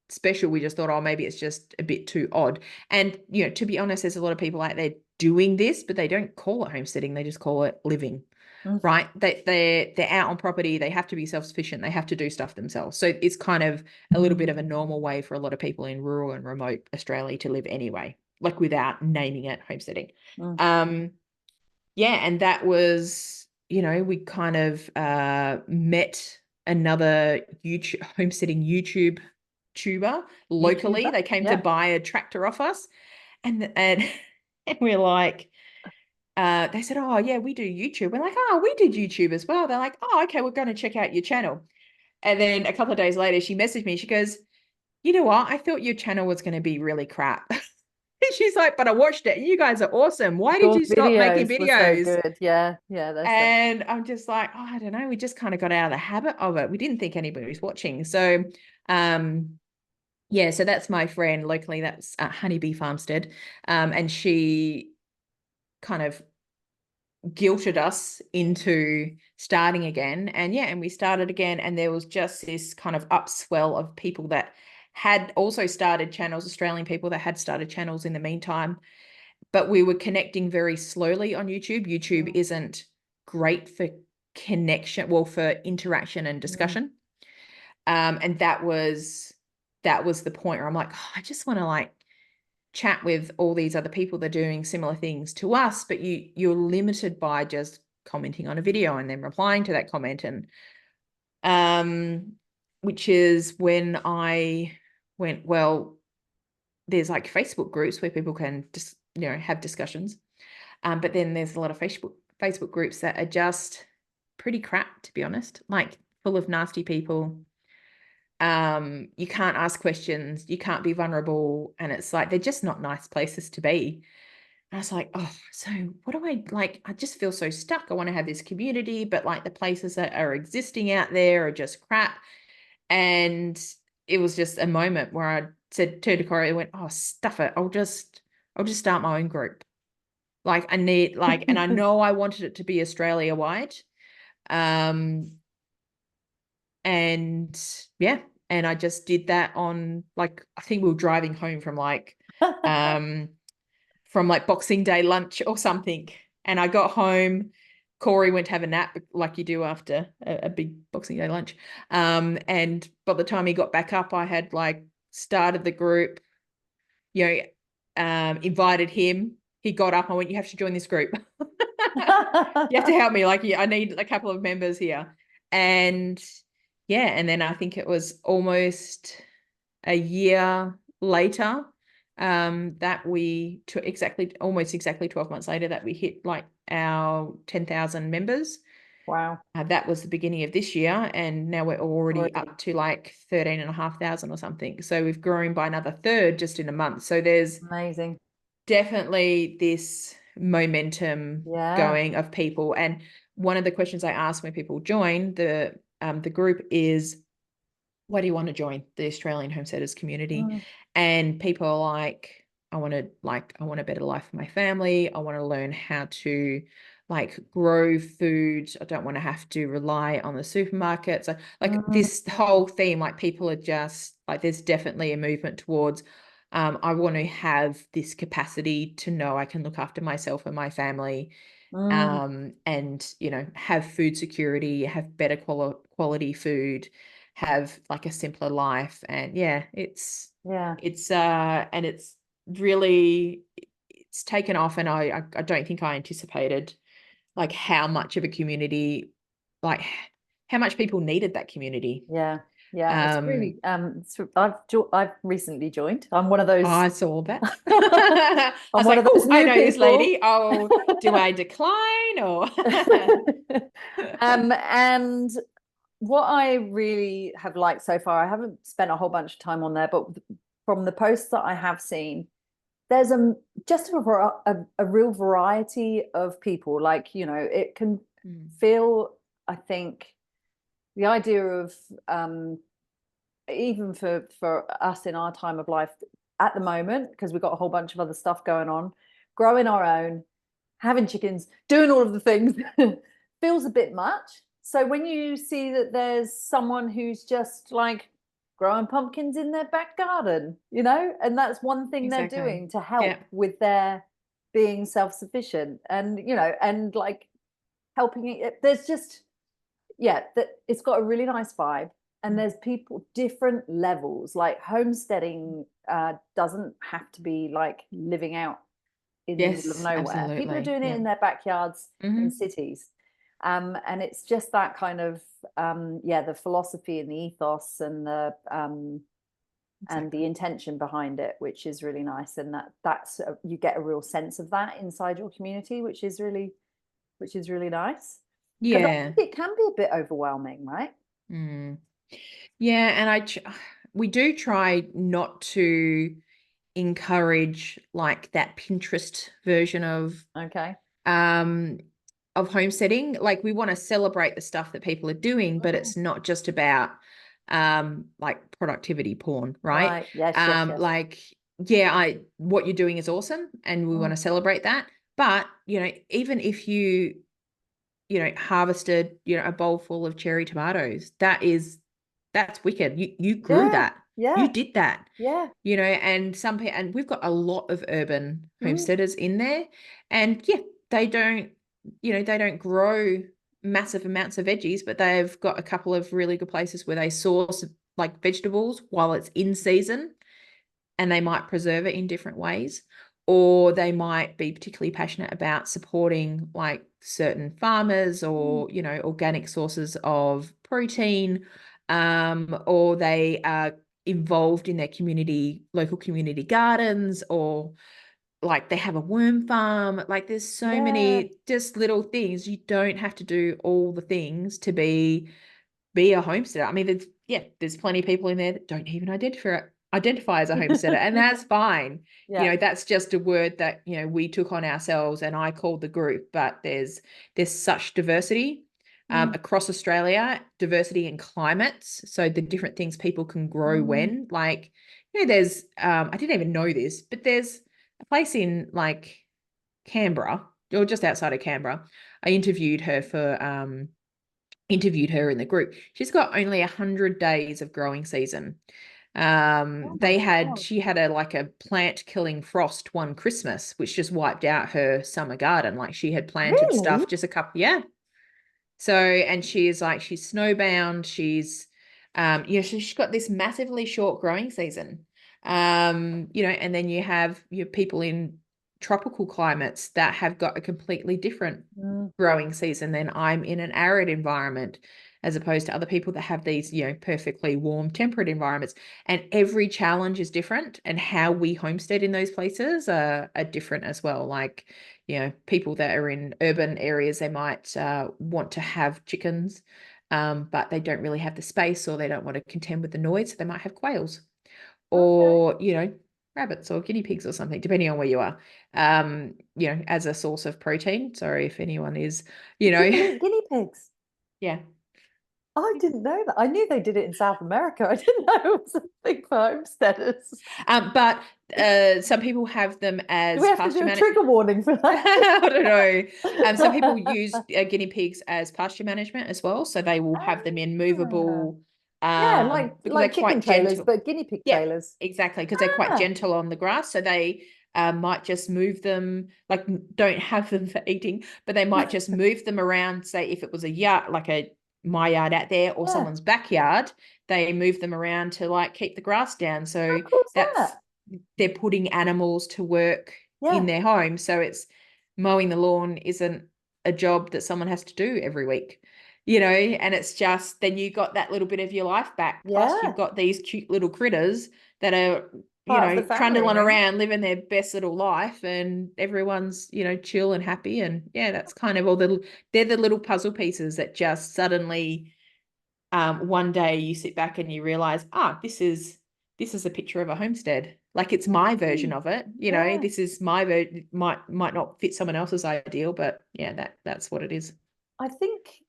special. We just thought, oh, maybe it's just a bit too odd. And, to be honest, there's a lot of people out there doing this, but they don't call it homesteading. They just call it living, mm, right? They're out on property. They have to be self-sufficient. They have to do stuff themselves. So it's kind of a little bit of a normal way for a lot of people in rural and remote Australia to live anyway, like without naming it homesteading. mm. Yeah, and that was, we kind of met another YouTube homesteading YouTube tuber locally. YouTuber. They came to Yeah. buy a tractor off us, and and we're like, they said, oh yeah, we do YouTube. We're like, oh, we did YouTube as well. They're like, oh, okay, we're going to check out your channel. And then a couple of days later, she messaged me. She goes, you know what? I thought your channel was going to be really crap. She's like, but I watched it. You guys are awesome. Why did Your you stop making videos were so videos? good. Yeah. Yeah. They're so. And I'm just like, oh, I don't know. We just kind of got out of the habit of it. We didn't think anybody was watching. So, yeah, so that's my friend locally. That's Honeybee Farmstead. And she kind of guilted us into starting again. And yeah, and we started again. And there was just this kind of upswell of people that had also started channels, Australian people that had started channels in the meantime. But we were connecting very slowly on YouTube. YouTube Mm, isn't great for connection, well, for interaction and mm, discussion. And that was the point where I'm like, oh, I just want to like chat with all these other people that are doing similar things to us, but you're limited by just commenting on a video and then replying to that comment. And which is when I went, well, there's like Facebook groups where people can just, have discussions. But then there's a lot of Facebook groups that are just pretty crap, to be honest, like full of nasty people. You can't ask questions, you can't be vulnerable, and it's like they're just not nice places to be. And I was like, oh, so what do I like? I just feel so stuck. I want to have this community, but like the places that are existing out there are just crap. And it was just a moment where I said to Corey, I went, oh, stuff it. I'll just start my own group. Like I need like, and I know I wanted it to be Australia wide. And yeah, and I just did that on like, I think we were driving home from like Boxing Day lunch or something. And I got home, Corey went to have a nap like you do after a big Boxing Day lunch. And by the time he got back up, I had like started the group, invited him. He got up. I went, you have to join this group. You have to help me. Like, I need a couple of members here. And yeah, and then I think it was almost a year later that we took almost exactly 12 months later that we hit like our 10,000 members. Wow. That was the beginning of this year, and now we're already Great. up to like 13,500 or something. So we've grown by another third just in a month. So there's Amazing. definitely this momentum Yeah. going of people. And one of the questions I ask when people join the group is, why do you want to join the Australian homesteaders community? And people are like, I want a better life for my family. I want to learn how to like grow food. I don't want to have to rely on the supermarket. So like this whole theme, like people are just like, there's definitely a movement towards, I want to have this capacity to know I can look after myself and my family, and, have food security, have better quality food, have like a simpler life. And yeah, it's and it's really, it's taken off. And I don't think I anticipated like how much of a community, like how much people needed that community. Yeah. It's really I've recently joined. I'm one of those. I saw that. I I'm was one like, of those oh, I new know this people. lady. Oh, do I decline or? And what I really have liked so far, I haven't spent a whole bunch of time on there, but from the posts that I have seen, there's just a real variety of people. Like, it can feel, I think, the idea of even for us in our time of life at the moment, because we've got a whole bunch of other stuff going on, growing our own, having chickens, doing all of the things feels a bit much. So when you see that there's someone who's just like growing pumpkins in their back garden, and that's one thing they're Exactly. doing to help Yeah. with their being self-sufficient, and and like helping it, there's just, that it's got a really nice vibe. And there's people different levels, like homesteading doesn't have to be like living out in the middle of Yes, nowhere. People are absolutely. doing it Yeah. in their backyards in cities. And it's just that kind of the philosophy and the ethos and the intention behind it, which is really nice. And that's you get a real sense of that inside your community, which is really nice. Because I Yeah. think it can be a bit overwhelming, right? Yeah, and we do try not to encourage like that Pinterest version Okay. of homesteading. Like we want to celebrate the stuff that people are doing, but it's not just about like productivity porn, right? Right. Yes. Like, yeah, what you're doing is awesome and we want to celebrate that. But, even if harvested, a bowl full of cherry tomatoes, that's wicked. You grew Yeah. that. You Yeah. did that. Yeah. And we've got a lot of urban homesteaders in there, and yeah, they don't grow massive amounts of veggies, but they've got a couple of really good places where they source like vegetables while it's in season, and they might preserve it in different ways, or they might be particularly passionate about supporting like certain farmers or organic sources of protein, or they are involved in their local community gardens, or like they have a worm farm. Like there's so Yeah. many just little things. You don't have to do all the things to be a homesteader. I mean, there's plenty of people in there that don't even identify as a homesteader, and that's fine. Yeah. That's just a word that we took on ourselves, and I called the group. But there's such diversity across Australia, diversity in climates, so the different things people can grow when, like, there's I didn't even know this, but there's a place in like Canberra, or just outside of Canberra. I interviewed her in the group. She's got only 100 days of growing season. Oh my God. She had a plant killing frost one Christmas, which just wiped out her summer garden. Like she had planted Really? stuff just a couple, yeah. So, and she's snowbound. She's got this massively short growing season. And then you have your people in tropical climates that have got a completely different Mm. growing season than I'm in an arid environment, as opposed to other people that have these, perfectly warm, temperate environments. And every challenge is different, and how we homestead in those places are different as well. Like, people that are in urban areas, they might want to have chickens, but they don't really have the space, or they don't want to contend with the noise. So they might have quails, Okay. or, rabbits or guinea pigs or something, depending on where you are, as a source of protein. Sorry if anyone is, People eat guinea pigs. yeah. I didn't know that. I knew they did it in South America. I didn't know it was a thing for homesteaders. But some people have them Do we as have to do pasture a management. trigger warning for that? I don't know. Some people use guinea pigs as pasture management as well, so they will have them in Ah, movable, yeah, because they're like chicken quite trailers, gentle. but guinea pig Yeah, trailers. exactly, because they're quite Ah, gentle on the grass, so they might just move them, like don't have them for eating, but they might just move them around. Say if it was a yard, like my yard out there, or yeah. someone's backyard, they move them around to keep the grass down. How So cool is that's that? they're putting animals to work in Yeah, their home. So it's mowing the lawn isn't a job that someone has to do every week, and it's just, then you got that little bit of your life back. Plus you've yeah. got these cute little critters that are, Part of the family, trundling right? around, living their best little life, and everyone's, chill and happy. And yeah, that's kind of they're the little puzzle pieces that just suddenly, one day you sit back and you realize, this is a picture of a homestead. Like, it's my version Mm, of it. yeah. This is my might not fit someone else's ideal, but yeah, that's what it is. I think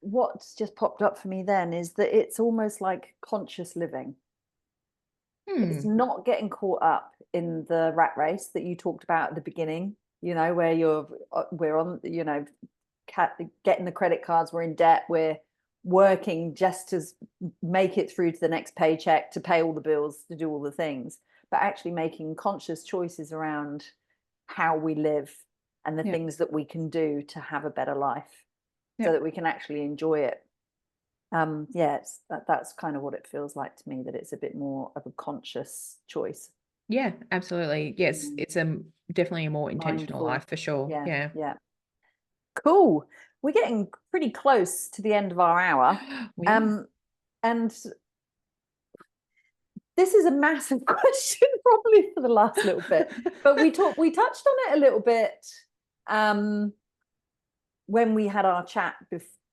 what's just popped up for me then is that it's almost like conscious living. It's Hmm. not getting caught up in the rat race that you talked about at the beginning, where we're on, getting the credit cards, we're in debt, we're working just to make it through to the next paycheck, to pay all the bills, to do all the things, but actually making conscious choices around how we live and the Yeah. things that we can do to have a better life Yeah. so that we can actually enjoy it. Yeah, that's kind of what it feels like to me, that it's a bit more of a conscious choice. Yeah, absolutely. Yes, Mm, it's definitely a more intentional mindful. life for sure. Yeah, Yeah. yeah. Cool. We're getting pretty close to the end of our hour. We are. Um, and this is a massive question, probably for the last little bit, but we touched on it a little bit um, when we had our chat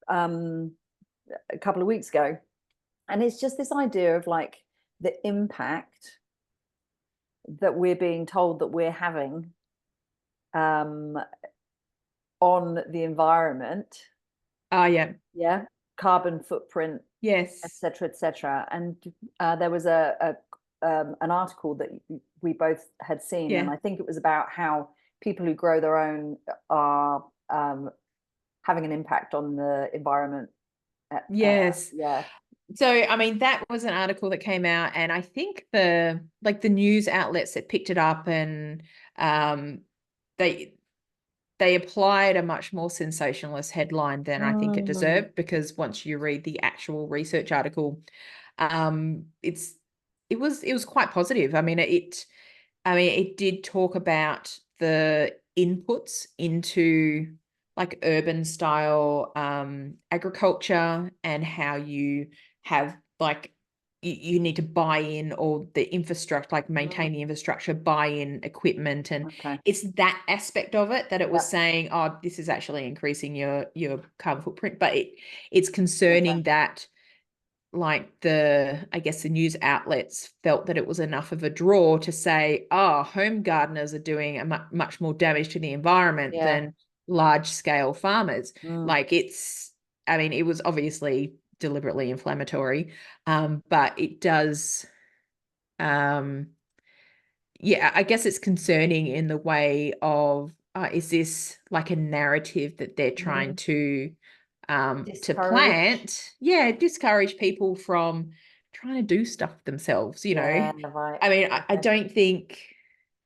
a couple of weeks ago. And it's just this idea of like the impact that we're being told that we're having um, on the environment. Yeah. Yeah, carbon footprint, Yes. etc., etc. And there was an article that we both had seen, and Yeah. I think it was about how people who grow their own are having an impact on the environment. Yes. Yeah. So, I mean, that was an article that came out, and I think the news outlets that picked it up, and um, they they applied a much more sensationalist headline than I think it Mm, deserved, because once you read the actual research article, it was quite positive. I mean, it did talk about the inputs into urban style agriculture, and how you have you need to buy in, or the infrastructure, mm, maintain the infrastructure, buy in equipment. And okay. it's that aspect of it that it was Yep. saying, oh, this is actually increasing your carbon footprint. But it's Okay. concerning that, I guess the news outlets felt that it was enough of a draw to say, oh, home gardeners are doing much more damage to the environment Yeah. than large scale farmers. Mm, It was obviously deliberately inflammatory, but it does, yeah, I guess it's concerning in the way of is this like a narrative that they're trying to Discourage. plant? Discourage people from trying to do stuff themselves, you know. Yeah, right. I mean, I Okay. don't think,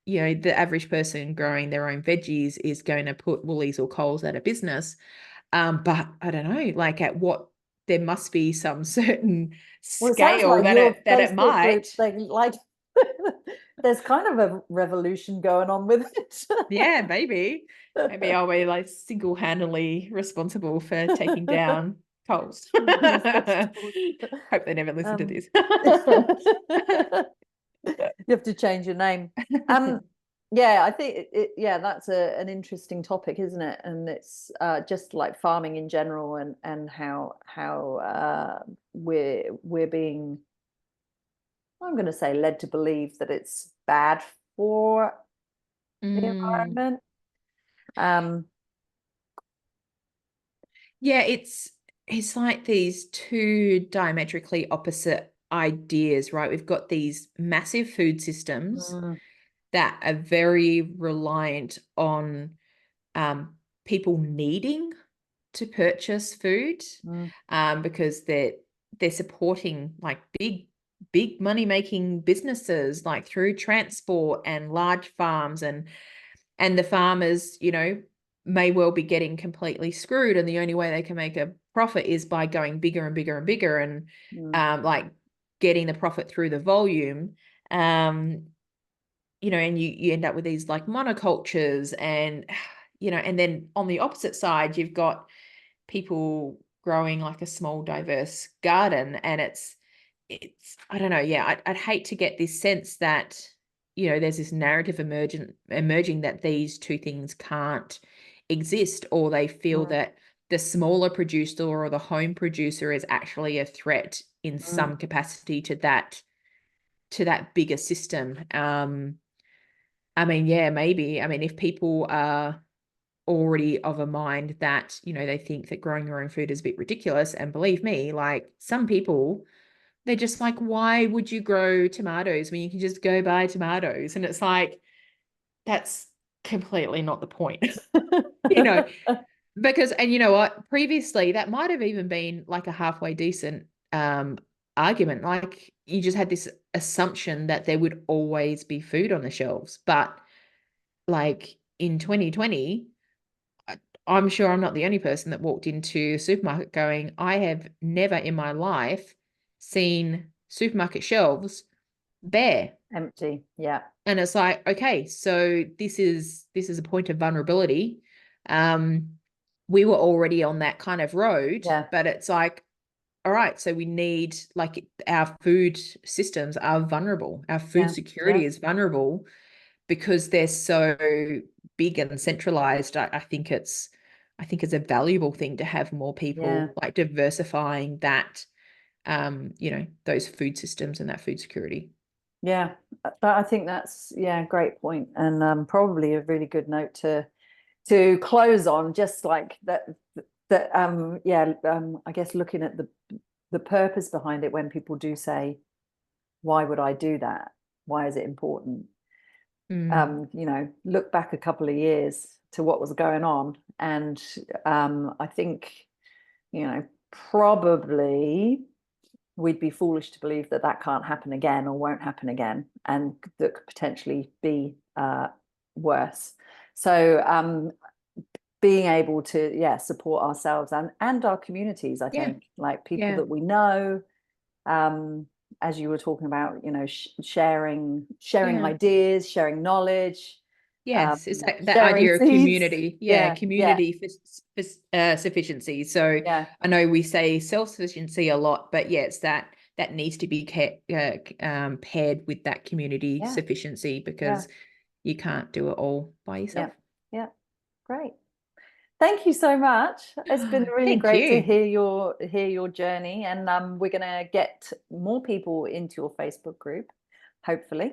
you know, the average person growing their own veggies is going to put Woolies or Coles out of business. But I don't know, like at what, there must be some certain Well, it sounds scale like your that it Facebook might. group, they like, there's kind of a revolution going on with it. Yeah, maybe. Maybe I'll be like single-handedly responsible for taking down Coles. Woolies vegetables. Hope they never listen to Um, this. you have to change your name. Yeah, I think yeah, that's an interesting topic, isn't it? And it's just like farming in general, and how we're being, I'm going to say, led to believe that it's bad for the Mm. environment. Um, Yeah, it's like these two diametrically opposite ideas, right? We've got these massive food systems mm, that are very reliant on people needing to purchase food, mm, because they're supporting like big money making businesses like through transport and large farms, and the farmers, you know, may well be getting completely screwed, and the only way they can make a profit is by going bigger and bigger and bigger, and mm, like getting the profit through the volume. You know, and you end up with these like monocultures, and you know, and then on the opposite side you've got people growing like a small diverse garden, and it's I don't know, yeah, I'd hate to get this sense that, you know, there's this narrative emerging that these two things can't exist, or they feel mm, that the smaller producer or the home producer is actually a threat in mm, some capacity to that bigger system. I mean, yeah, maybe. I mean, if people are already of a mind that, you know, they think that growing your own food is a bit ridiculous, and believe me, like some people, they're just like, why would you grow tomatoes when you can just go buy tomatoes? And it's like, that's completely not the point. You know, because, and you know what, previously that might have even been like a halfway decent argument. Like you just had this assumption that there would always be food on the shelves. But like in 2020, I'm sure I'm not the only person that walked into a supermarket going, I have never in my life seen supermarket shelves bare. empty. Yeah, And it's like, okay, so this is a point of vulnerability. Um, we were already on that kind of road, yeah, but it's like, all right, so we need, like, our food systems are vulnerable. Our food yeah, yeah, security is vulnerable because they're so big and centralized. I think it's a valuable thing to have more yeah. people like diversifying that, you know, those food systems and that food security. Yeah, I think that's, yeah, great point, and probably a really good note to close on. Just like that, yeah, I guess looking at the purpose behind it, when people do say, "Why would I do that? Why is it important?" Mm. You know, look back a couple of years to what was going on, and I think, you know, probably we'd be foolish to believe that that can't happen again or won't happen again, and that could potentially be worse. So being able to, yeah, support ourselves and our communities, I Yeah, think, like people yeah, that we know, um, as you were talking about, you know, sharing yeah. ideas, sharing knowledge, um, Yes, it's that sharing idea of seeds. community. Yeah, Yeah, yeah, community sufficiency. So yeah, I know we say self-sufficiency a lot, but yeah, it's that needs to be paired with that community yeah, sufficiency, yeah, because you can't do it all by yeah, yourself. yeah. Great. Thank you so much. It's been really Thank great to you. hear your journey, and we're going to get more people into your Facebook group, hopefully.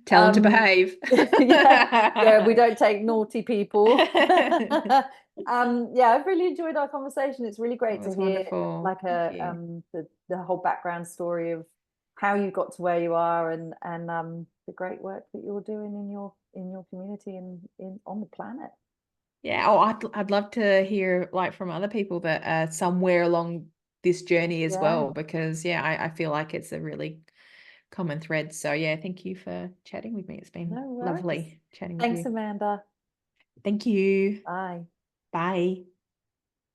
Tell them to behave. Yeah, yeah, we don't take naughty people. Yeah, I've really enjoyed our conversation. It's really That great to was hear wonderful. like Thank you. the whole background story of how you got to where you are, and the great work that you're doing in your community and on the planet. Yeah. Oh, I'd love to hear like from other people that are somewhere along this journey as well, because I feel like it's a really common thread. So yeah, thank you for chatting with me. It's been No worries. lovely chatting with Thanks, you. Amanda. Thank you. Bye. Bye.